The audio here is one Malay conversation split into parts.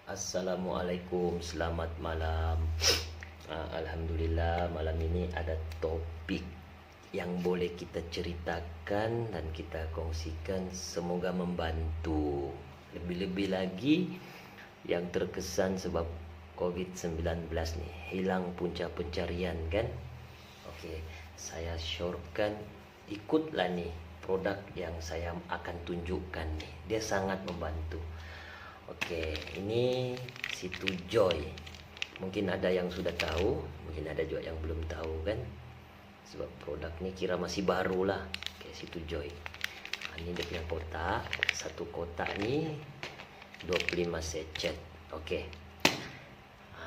Assalamualaikum, selamat malam. Alhamdulillah malam ini ada topik yang boleh kita ceritakan dan kita kongsikan, semoga membantu. Lebih-lebih lagi yang terkesan sebab COVID-19 nih, hilang punca pencarian kan. Oke, saya syorkan ikutlah nih produk yang saya akan tunjukkan nih. Dia sangat membantu. Oke, ini situ Joy. Mungkin ada yang sudah tahu, mungkin ada juga yang belum tahu kan. Sebab produk ini kira masih baru lah. Oke, situ Joy. Ini dia punya kotak. Satu kotak ni 25 secet. Oke.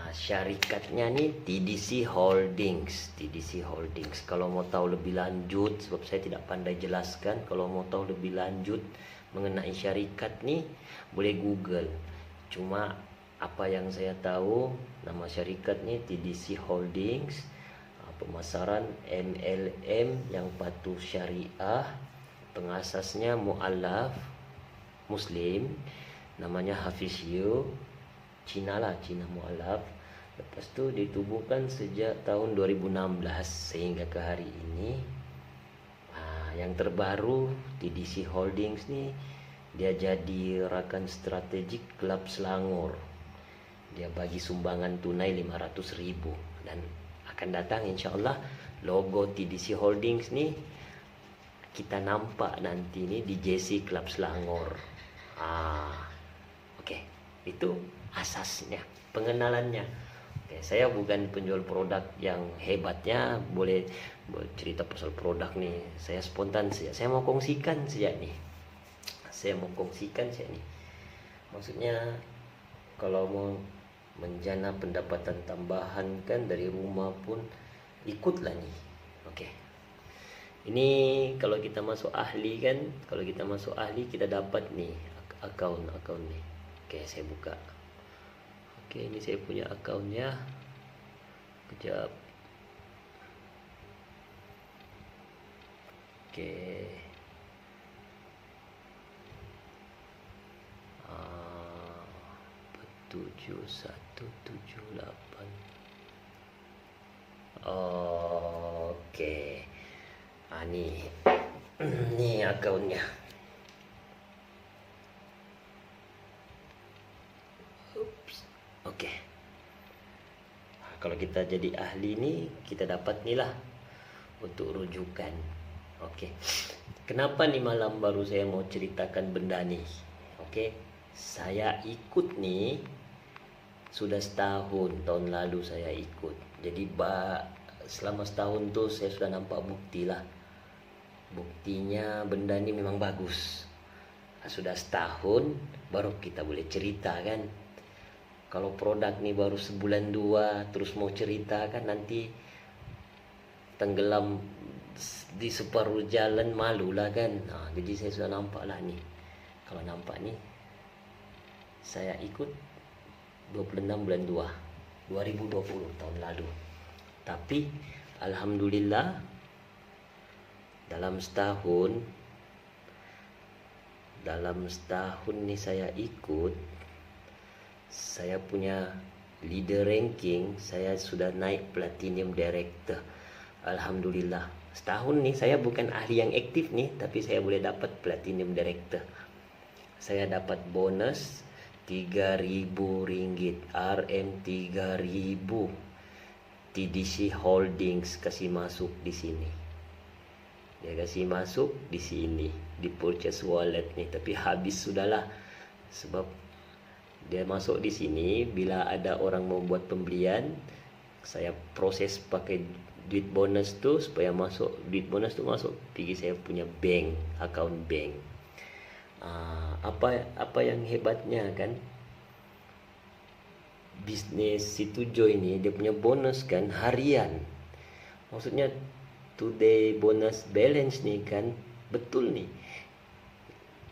Syarikatnya ni TDC Holdings. TDC Holdings. Kalau mau tahu lebih lanjut, sebab saya tidak pandai jelaskan, kalau mau tahu lebih lanjut mengenai syarikat ni boleh Google. Cuma apa yang saya tahu, nama syarikat ni TDC Holdings, pemasaran MLM yang patuh syariah, pengasasnya mualaf Muslim, namanya Hafiz Yu, Cina lah, Cina mualaf. Lepas tu ditubuhkan sejak tahun 2016 sehingga ke hari ini. Yang terbaru TDC Holdings ni, dia jadi rakan strategik Klub Selangor. Dia bagi sumbangan tunai 500,000 dan akan datang insyaAllah logo TDC Holdings ni kita nampak nanti ni di JC Klub Selangor. Oke, itu asasnya, pengenalannya. Oke, saya bukan penjual produk yang hebatnya, boleh cerita pasal produk nih. Saya spontan saja. Saya mau kongsikan saja nih. Maksudnya kalau mau menjana pendapatan tambahan kan dari rumah pun ikutlah nih. Oke. Ini kalau kita masuk ahli kan, kalau kita masuk ahli kita dapat nih akaun nih. Oke, saya buka. Oke, ini saya punya akunnya. Kejap. Oke. 7178. Oke. Nih akunnya. Oke. Kalau kita jadi ahli nih, kita dapat nih lah untuk rujukan. Oke. Kenapa nih malam baru saya mau ceritakan benda nih? Oke. Saya ikut nih sudah setahun, tahun lalu saya ikut. Jadi selama setahun tuh saya sudah nampak bukti lah. Buktinya benda ini memang bagus. Sudah setahun baru kita boleh cerita kan. Kalau produk nih baru sebulan dua terus mau cerita kan nanti tenggelam di separuh jalan, malu lah kan. Jadi saya sudah nampak lah nih. Kalau nampak nih, saya ikut 26 bulan 2 2020 tahun lalu. Tapi alhamdulillah dalam setahun nih saya ikut, saya punya leader ranking, saya sudah naik platinum director. Alhamdulillah. Setahun nih saya bukan ahli yang aktif nih, tapi saya boleh dapat platinum director. Saya dapat bonus Rp3.000, RM3.000. TDC Holdings kasih masuk di sini. Dia kasih masuk di sini di purchase wallet nih, tapi habis sudahlah. Sebab dia masuk di sini bila ada orang mau buat pembelian, saya proses pakai duit bonus tu supaya masuk, duit bonus tu masuk pergi saya punya bank, account bank. Apa yang hebatnya kan, bisnis situ Joy ini dia punya bonus kan harian. Maksudnya today bonus balance nih kan, betul nih.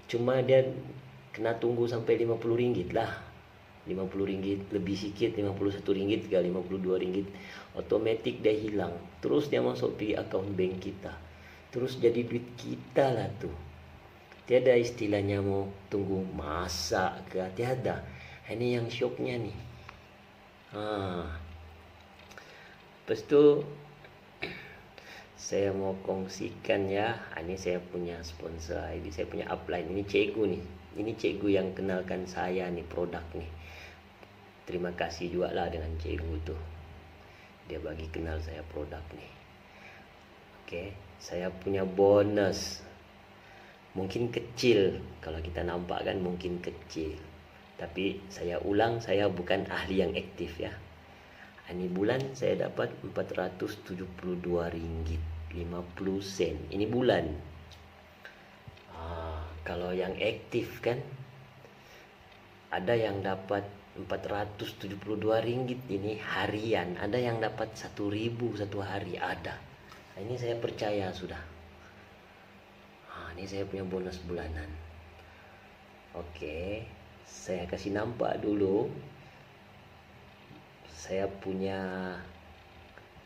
Cuma dia kena tunggu sampai RM50 lah. RM50 lebih sikit, RM51 ke RM52. Otomatik dia hilang. Terus dia masuk pergi akaun bank kita. Terus jadi duit kita lah tuh. Tiada istilahnya mau tunggu masak ke, tiada. Ini yang shocknya nih. Lepas tu saya mau kongsikan ya. Ini saya punya sponsor ID, saya punya upline. Ini cikgu nih. Ini cikgu yang kenalkan saya nih produk nih. Terima kasih juga lah dengan cikgu tuh. Dia bagi kenal saya produk nih. Oke, saya punya bonus. Mungkin kecil, kalau kita nampak kan mungkin kecil. Tapi saya ulang, saya bukan ahli yang aktif ya. Ini bulan saya dapat Rp472.50. Ini bulan. Kalau yang aktif kan, ada yang dapat Rp472 ini harian. Ada yang dapat 1.000 satu hari, ada. Ini saya percaya sudah. Ini saya punya bonus bulanan. Oke, saya kasih nampak dulu. Saya punya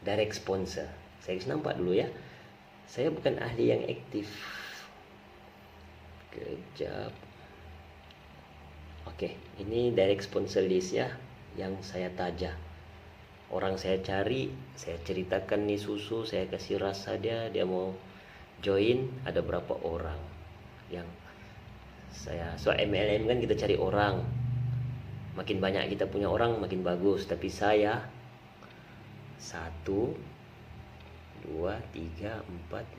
direct sponsor. Saya kasih nampak dulu ya. Saya bukan ahli yang aktif. Kejap. Oke, ini direct sponsor list ya, yang saya tajah. Orang saya cari, saya ceritakan nih susu, saya kasih rasa dia mau join, ada berapa orang yang saya. So MLM kan kita cari orang, makin banyak kita punya orang makin bagus. Tapi saya 1, 2, 3, 4,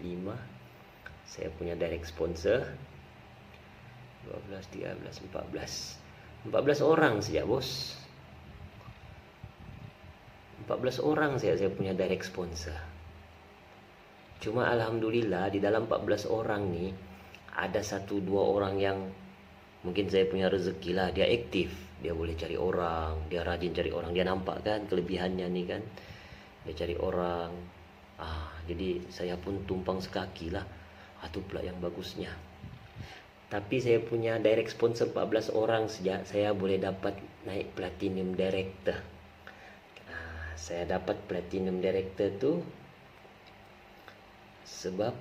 5, saya punya direct sponsor 12, 13, 14 orang saja bos. 14 orang saya punya direct sponsor. Cuma alhamdulillah di dalam 14 orang nih ada 1-2 orang yang mungkin saya punya rezeki lah, dia aktif, dia boleh cari orang, dia rajin cari orang, dia nampak kan kelebihannya nih kan, dia cari orang. Jadi saya pun tumpang sekaki lah. Itu pula yang bagusnya. Tapi saya punya direct sponsor 14 orang sejak saya boleh dapat naik platinum director. Saya dapat platinum director tuh sebab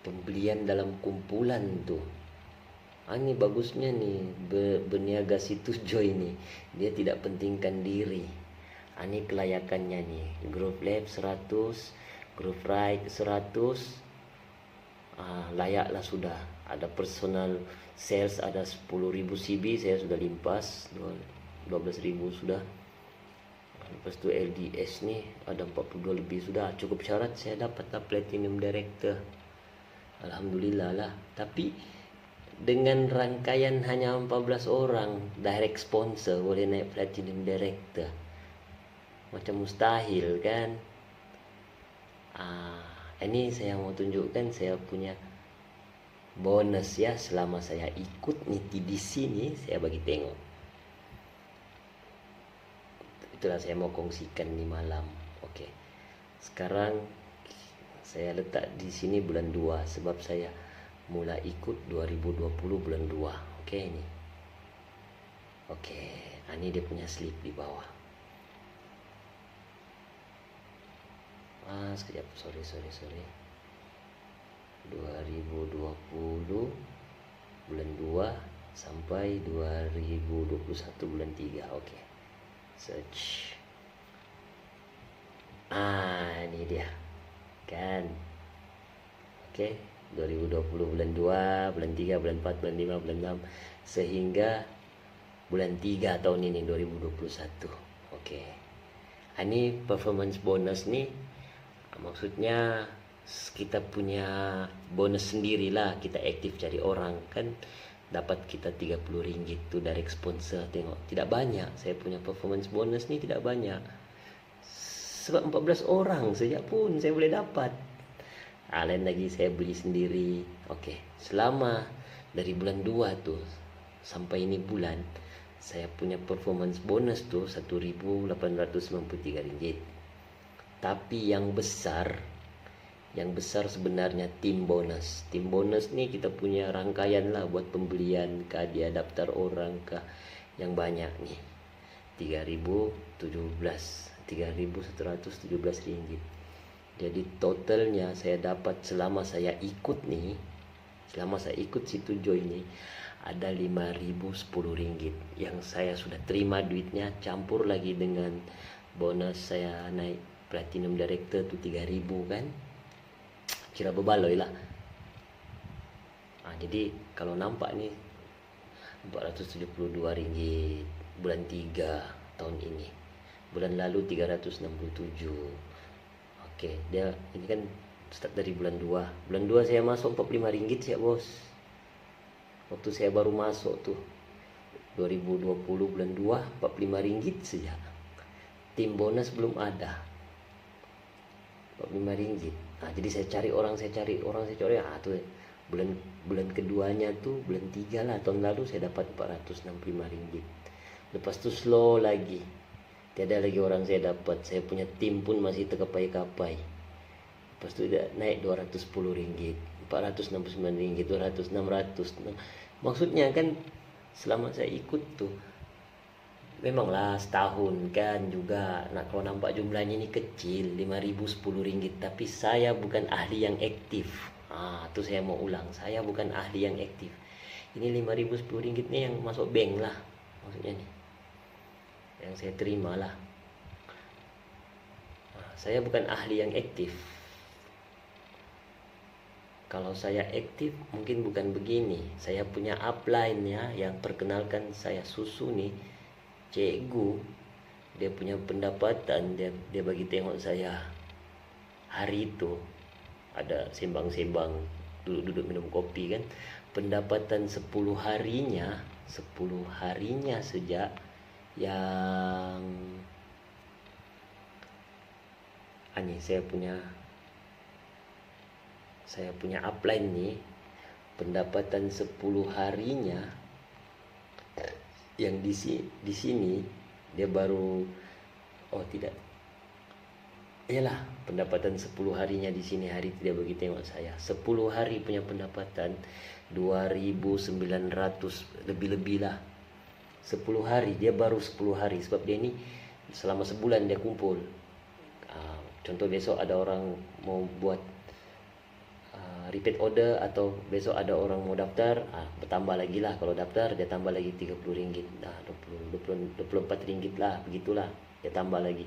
pembelian dalam kumpulan tuh. Ini bagusnya nih berniaga situs Joy nih. Dia tidak pentingkan diri. Ini kelayakannya nih. Group Lab 100, Group Right 100. Layaklah sudah. Ada personal sales ada 10.000 CB, saya sudah limpas 12.000 sudah. Lepas tu LDS nih ada 42 lebih sudah. Cukup syarat saya dapat platinum director. Alhamdulillah lah. Tapi dengan rangkaian hanya 14 orang direct sponsor boleh naik platinum director, macam mustahil kan. Ini saya mau tunjukkan saya punya bonus ya. Selama saya ikut nih di sini, saya bagi tengok. Itulah saya mau kongsikan nih malam. Oke. Sekarang saya letak di sini bulan 2 sebab saya mulai ikut 2020 bulan 2. Oke ini. Oke, ini dia punya slip di bawah. Sekejap, sorry. 2020 bulan 2 sampai 2021 bulan 3. Oke. Search. Ini dia. Kan. Oke, 2020 bulan 2, bulan 3, bulan 4, bulan 5, bulan 6 sehingga bulan 3 tahun ini 2021. Oke. Ini performance bonus nih. Maksudnya kita punya bonus sendirilah, kita aktif cari orang kan dapat kita Rp30 tuh dari sponsor. Tengok, tidak banyak. Saya punya performance bonus nih tidak banyak. Sebab 14 orang saja pun saya boleh dapat. Lain lagi saya beli sendiri. Oke, selama dari bulan 2 tuh sampai ini bulan saya punya performance bonus tuh Rp1.893. Tapi yang besar sebenarnya tim bonus. Tim bonus nih kita punya rangkaian lah buat pembelian kah, dia daftar orang kah, yang banyak nih. Rp3.117. Jadi totalnya saya dapat selama saya ikut situ Joy nih ada 5.000 10 ringgit yang saya sudah terima duitnya, campur lagi dengan bonus saya naik platinum director tuh 3.000 kan, kira bebaloi lah. Jadi kalau nampak nih 472 ringgit bulan 3 tahun ini, bulan lalu 367. Oke, dia ini kan start dari bulan 2. Bulan 2 saya masuk 45 ringgit ya bos. Waktu saya baru masuk tuh 2020 bulan 2 45 ringgit saja. Tim bonus belum ada. 45 ringgit. Jadi saya cari orang. Tuh bulan keduanya tuh bulan 3 lah tahun lalu saya dapat 465 ringgit. Lepas tuh slow lagi. Tiada lagi orang saya dapat. Saya punya tim pun masih terkapai-kapai. Lepas itu naik 210 ringgit, 469 ringgit, 200, 600. Maksudnya kan selama saya ikut tuh, memanglah setahun kan juga. Nah kalau nampak jumlahnya ini kecil, 5.000 10 ringgit. Tapi saya bukan ahli yang aktif. Tuh saya mau ulang, saya bukan ahli yang aktif. Ini 5.000 10 ringgit nih yang masuk bank lah. Maksudnya nih yang saya terima lah. Saya bukan ahli yang aktif. Kalau saya aktif mungkin bukan begini. Saya punya upline ya, yang perkenalkan saya susu nih, cikgu. Dia punya pendapatan, dia bagi tengok saya hari itu ada sembang-sembang, duduk-duduk minum kopi kan. Pendapatan 10 harinya sejak yang ini saya punya upline nih, pendapatan 10 harinya yang di sini dia baru iyalah pendapatan 10 harinya di sini hari tidak begitu tengok saya. 10 hari punya pendapatan 2.900 lebih lah. 10 hari dia baru 10 hari sebab dia ini selama sebulan dia kumpul. Contoh besok ada orang mau buat repeat order atau besok ada orang mau daftar, bertambah lagi lah. Kalau daftar dia tambah lagi 30 ringgit, 24 ringgit lah, begitulah dia tambah lagi.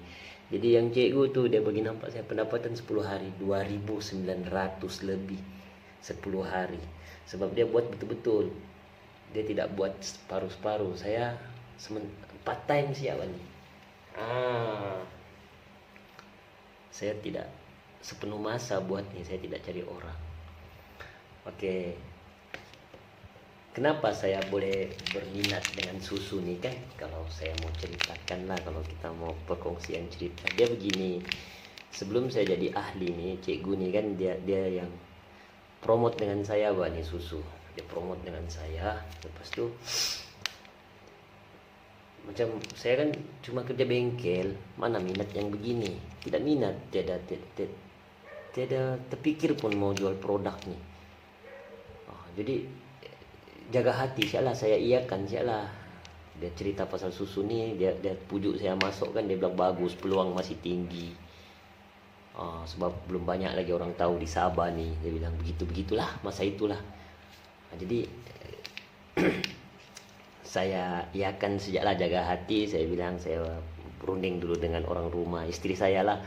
Jadi yang cikgu tuh dia bagi nampak saya pendapatan 10 hari 2.900 lebih 10 hari. Sebab dia buat betul-betul, dia tidak buat separuh-separuh. Saya part time siapa nih. Saya tidak sepenuh masa buat nih, saya tidak cari orang. Oke. Kenapa saya boleh berminat dengan susu nih kan? Kalau saya mau ceritakan lah, kalau kita mau perkongsian cerita, dia begini. Sebelum saya jadi ahli nih, cikgu nih kan dia yang promote dengan saya nih susu. Dia promote dengan saya. Lepas tuh macam saya kan cuma kerja bengkel, mana minat yang begini, tidak minat, tiada terpikir pun mau jual produk nih. Jadi jaga hati sialah, saya iakan sialah. Dia cerita pasal susu nih, dia pujuk saya masuk kan, dia bilang bagus, peluang masih tinggi. Sebab belum banyak lagi orang tahu di Sabah nih, dia bilang begitulah masa itulah. Jadi saya iakan sejaklah, jaga hati. Saya bilang saya berunding dulu dengan orang rumah, istri saya lah,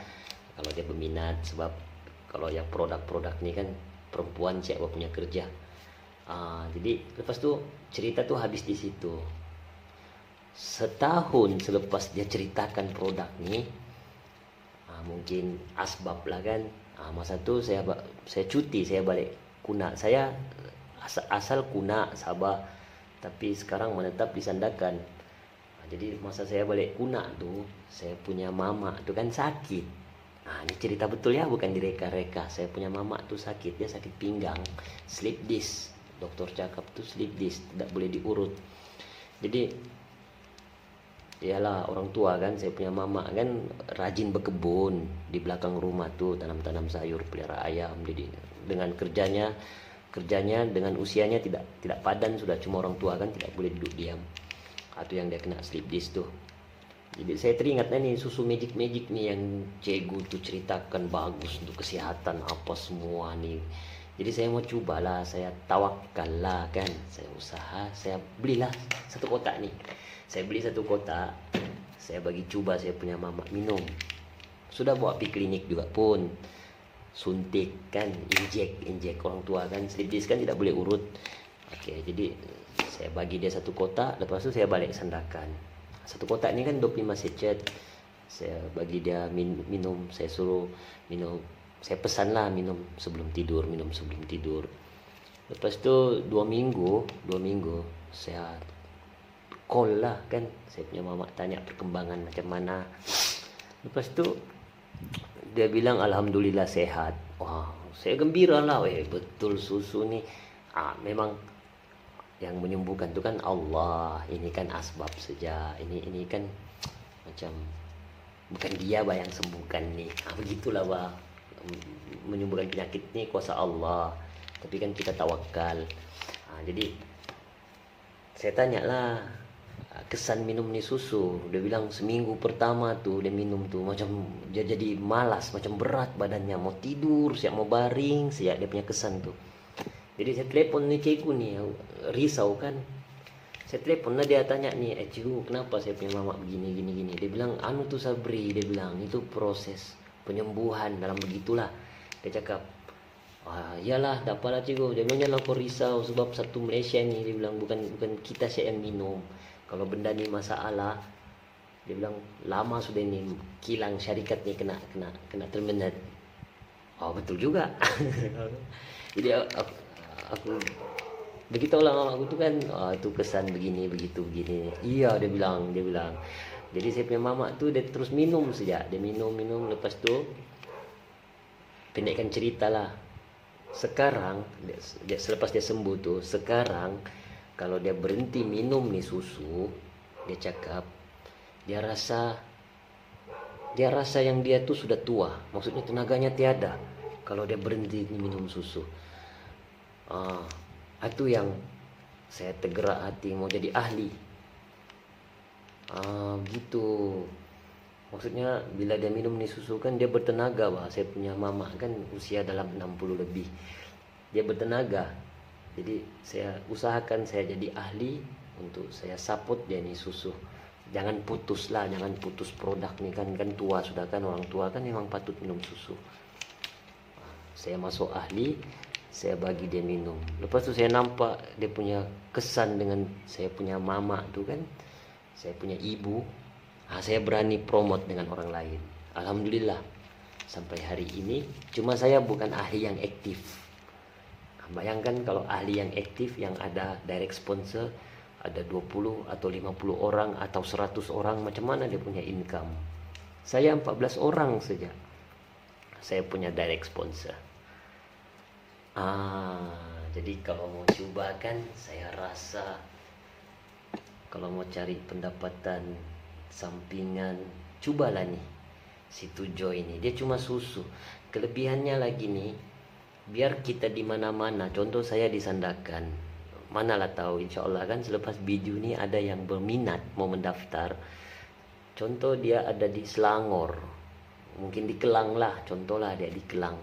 kalau dia berminat. Sebab kalau yang produk-produk ini kan perempuan siapa punya kerja. Jadi lepas tu cerita tu habis di situ. Setahun selepas dia ceritakan produk ni, mungkin asbab lah kan. Masa tu saya cuti, saya balik Kuna. Saya asal Kuna Sabah, tapi sekarang menetap di Sandakan. Jadi masa saya balik Kuna tuh, saya punya mama tuh kan sakit. Ini cerita betul ya, bukan direka-reka. Saya punya mama tuh sakit, dia sakit pinggang, slip disc. Dokter cakap tuh slip disc, tidak boleh diurut. Jadi iyalah orang tua kan, saya punya mama kan rajin berkebun di belakang rumah tuh, tanam-tanam sayur, pelihara ayam. Jadi dengan kerjanya dengan usianya tidak padan sudah, cuma orang tua kan tidak boleh duduk diam. Atau yang dia kena slip disc tuh. Jadi saya teringat nih susu magic nih yang cikgu tuh ceritakan, bagus untuk kesehatan apa semua nih. Jadi saya mau cobalah, saya tawakal lah kan, saya usaha, saya belilah 1 kotak nih. Saya beli 1 kotak, saya bagi coba saya punya mama minum. Sudah bawa pergi klinik juga pun, suntik kan, injek orang tua kan, slip disc kan tidak boleh urut. Oke, jadi saya bagi dia 1 kotak, lepas tu saya balik sandakan. 1 kotak ni kan 25 sachet. Saya bagi dia minum, saya suruh minum, saya pesan lah minum sebelum tidur. Lepas tu 2 minggu saya call lah kan, saya punya mama tanya perkembangan macam mana. Lepas tu dia bilang alhamdulillah sehat. Wah, saya gembira lah, betul susu ni memang yang menyembuhkan tu kan Allah, ini kan asbab saja, ini kan macam bukan dia bah yang sembuhkan ni. Begitulah bah, menyembuhkan penyakit ni kuasa Allah, tapi kan kita tawakal. Jadi saya tanya lah kesan minum ni susu. Dia bilang seminggu pertama tu dia minum tu macam dia jadi malas, macam berat badannya, mau tidur, siap mau baring, siap dia punya kesan tu. Jadi saya telepon ni cikgu ni, risau kan. Saya telepon lah, dia tanya ni, cikgu kenapa saya punya mama begini. Dia bilang anu tu Sabri, dia bilang itu proses penyembuhan dalam begitulah. Dia cakap, iyalah tak apalah cikgu. Dia bilang janganlah kau risau sebab satu Malaysia ni, dia bilang bukan kita siap yang minum. Kalau benda ni masalah, dia bilang lama sudah ni kilang syarikat ni kena terminate. Betul juga. Jadi aku beritahulah mama aku tu kan, itu kesan begini. Iya, dia bilang. Jadi saya punya mama tu dia terus minum saja. Dia minum, lepas tu pendekkan cerita lah. Sekarang selepas dia sembuh tu, sekarang kalau dia berhenti minum ni susu, dia cakap dia rasa yang dia tu sudah tua. Maksudnya tenaganya tiada kalau dia berhenti minum susu. Itu yang saya tergerak hati mau jadi ahli. Gitu. Maksudnya bila dia minum ni susu kan dia bertenaga bah. Saya punya mama kan usia dalam 60 lebih. Dia bertenaga. Jadi saya usahakan saya jadi ahli untuk saya support dia ni susu. Jangan putus produk ni kan tua sudah kan, orang tua kan memang patut minum susu. Saya masuk ahli, saya bagi dia minum. Lepas tu saya nampak dia punya kesan dengan saya punya mama tu kan, saya punya ibu. Saya berani promote dengan orang lain. Alhamdulillah sampai hari ini. Cuma saya bukan ahli yang aktif. Bayangkan kalau ahli yang aktif yang ada direct sponsor, ada 20 atau 50 orang atau 100 orang, macam mana dia punya income? Saya 14 orang saja saya punya direct sponsor. Jadi kalau mau coba kan, saya rasa kalau mau cari pendapatan sampingan, cobalah nih si Tujoy ini. Dia cuma susu. Kelebihannya lagi nih, biar kita di mana-mana. Contoh saya di Sandakan, manalah tahu, insya Allah kan selepas video ini ada yang berminat mau mendaftar. Contoh dia ada di Selangor, mungkin di Kelang lah, contohlah dia di Kelang.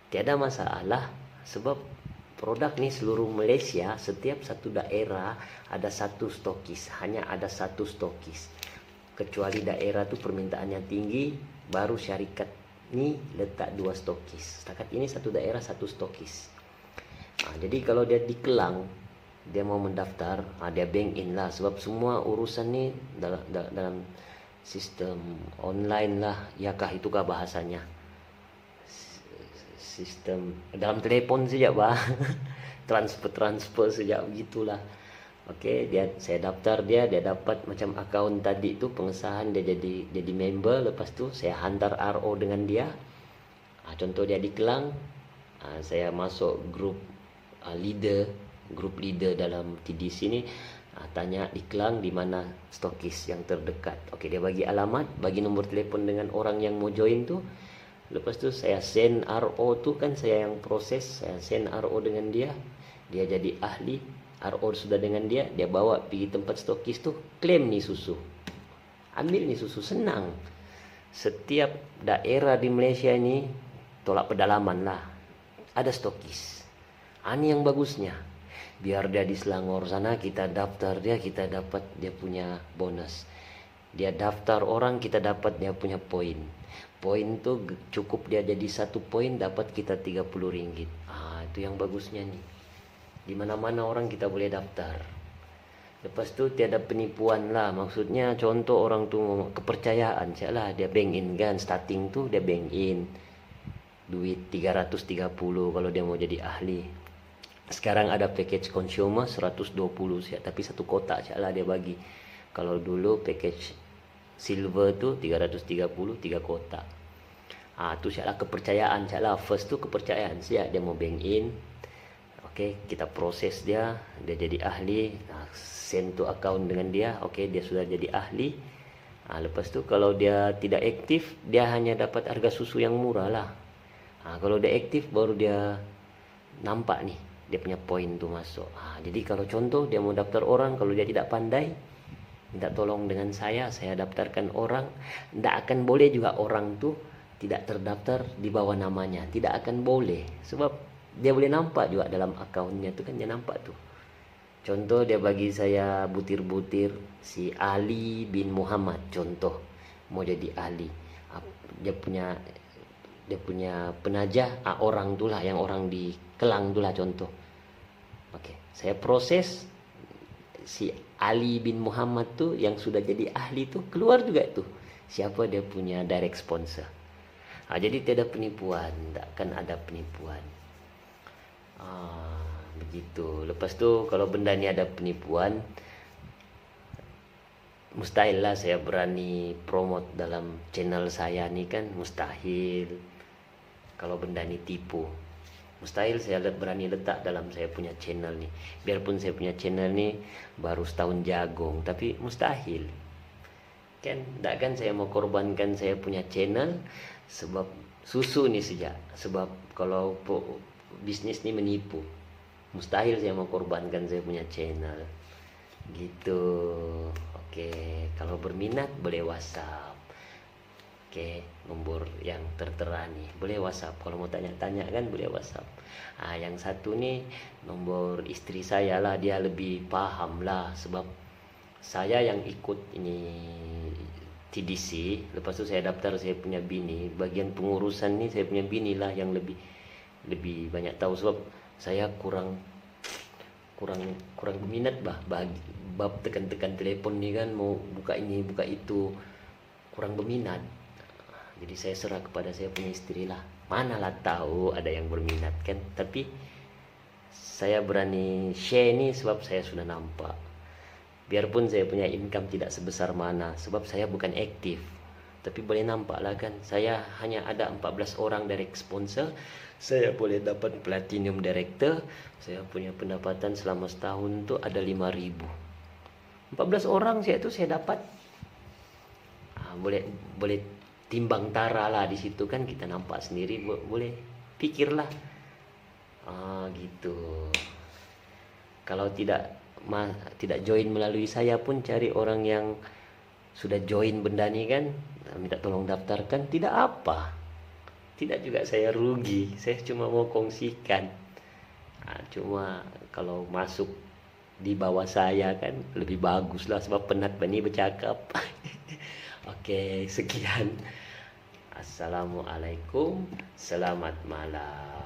Tiada masalah. Sebab produk ni seluruh Malaysia, setiap satu daerah ada satu stokis, hanya ada satu stokis. Kecuali daerah tu permintaannya tinggi, baru syarikat ni letak 2 stokis. Setakat ini satu daerah satu stokis. Jadi kalau dia di Kelang, dia mau mendaftar, dia bank in lah. Sebab semua urusan ni dalam sistem online lah. Yakah itukah bahasanya? Sistem dalam telepon saja bah. transfer saja begitulah. Okey, saya daftar dia dapat macam akaun tadi tu pengesahan, dia jadi member. Lepas tu saya hantar RO dengan dia. Contoh dia di Kelang, saya masuk grup leader dalam TDC ni. Tanya di Kelang di mana stokis yang terdekat. Okey, dia bagi alamat, bagi nombor telefon dengan orang yang mau join tu. Lepas tu saya send RO tu kan, saya yang proses, saya send RO dengan dia. Dia jadi ahli, RO sudah dengan dia, dia bawa pergi tempat stokis tu, klaim ni susu. Ambil ni susu, senang. Setiap daerah di Malaysia ni, tolak pedalaman lah, ada stokis. Ini yang bagusnya. Biar dia di Selangor sana, kita daftar dia, kita dapat dia punya bonus. Dia daftar orang, kita dapat dia punya poin. Poin tuh cukup dia jadi 1 poin, dapat kita 30 ringgit. Itu yang bagusnya nih. Di mana-mana orang kita boleh daftar. Lepas tu tiada penipuan lah. Maksudnya contoh orang tu kepercayaan. Sialah dia bank in kan. Starting tu dia bank in. Duit 330 kalau dia mau jadi ahli. Sekarang ada package consumer 120 siap. Tapi 1 kotak sialah dia bagi. Kalau dulu package silver tu 330 3 kotak. Tu sialah kepercayaan sialah. First tu kepercayaan siap dia mau bank in. Oke, kita proses dia jadi ahli. Send to account dengan dia. Oke, dia sudah jadi ahli. Lepas tu kalau dia tidak aktif, dia hanya dapat harga susu yang murah lah. Kalau dia aktif baru dia nampak nih dia punya poin tu masuk. Jadi kalau contoh dia mau daftar orang, kalau dia tidak pandai, minta tolong dengan saya daftarkan orang. Tidak akan boleh juga orang tu tidak terdaftar di bawah namanya. Tidak akan boleh. Sebab dia boleh nampak juga dalam akunnya tu kan, dia nampak tuh. Contoh dia bagi saya butir-butir si Ali bin Muhammad, contoh mau jadi ahli. Dia punya penajah orang tu lah, yang orang di Kelang tu lah contoh. Oke, saya proses si Ali bin Muhammad tu yang sudah jadi ahli tu keluar juga tuh siapa dia punya direct sponsor. Jadi tidak ada penipuan, tidak akan ada penipuan. Begitu. Lepas tu kalau benda ni ada penipuan, mustahil lah saya berani promote dalam channel saya ni kan, mustahil. Kalau benda ni tipu, mustahil saya berani letak dalam saya punya channel ni. Biarpun saya punya channel ni baru setahun jagung, tapi mustahil kan. Tak kan saya mau korbankan saya punya channel sebab susu ni saja. Sebab kalau bisnis ni menipu, mustahil saya mau korbankan saya punya channel gitu. Oke, kalau berminat boleh WhatsApp. Oke, nomor yang tertera nih boleh WhatsApp. Kalau mau tanya-tanya kan boleh WhatsApp. Yang satu nih nomor istri saya lah, dia lebih paham lah. Sebab saya yang ikut ini TDC, lepas tu saya daftar saya punya bini. Bagian pengurusan nih saya punya bini lah yang lebih banyak tahu. Sebab saya kurang berminat bab tekan-tekan telepon nih kan, mau buka ini buka itu, kurang berminat. Jadi saya serah kepada saya punya istri lah. Manalah tahu ada yang berminat kan. Tapi saya berani share nih sebab saya sudah nampak. Biarpun saya punya income tidak sebesar mana, sebab saya bukan aktif. Tapi boleh nampak lah kan, saya hanya ada 14 orang direct sponsor. Saya boleh dapat platinum director. Saya punya pendapatan selama setahun tu ada 5.000. 14 orang saya dapat. Boleh timbang tara lah di situ kan, kita nampak sendiri, boleh pikirlah. Gitu. Kalau tidak join melalui saya pun cari orang yang sudah join benda ni kan, minta tolong daftarkan, tidak apa. Tidak juga saya rugi, saya cuma mau kongsikan. Cuma kalau masuk di bawah saya kan lebih bagus lah, sebab penat bani bercakap. Oke, sekian. Assalamualaikum, selamat malam.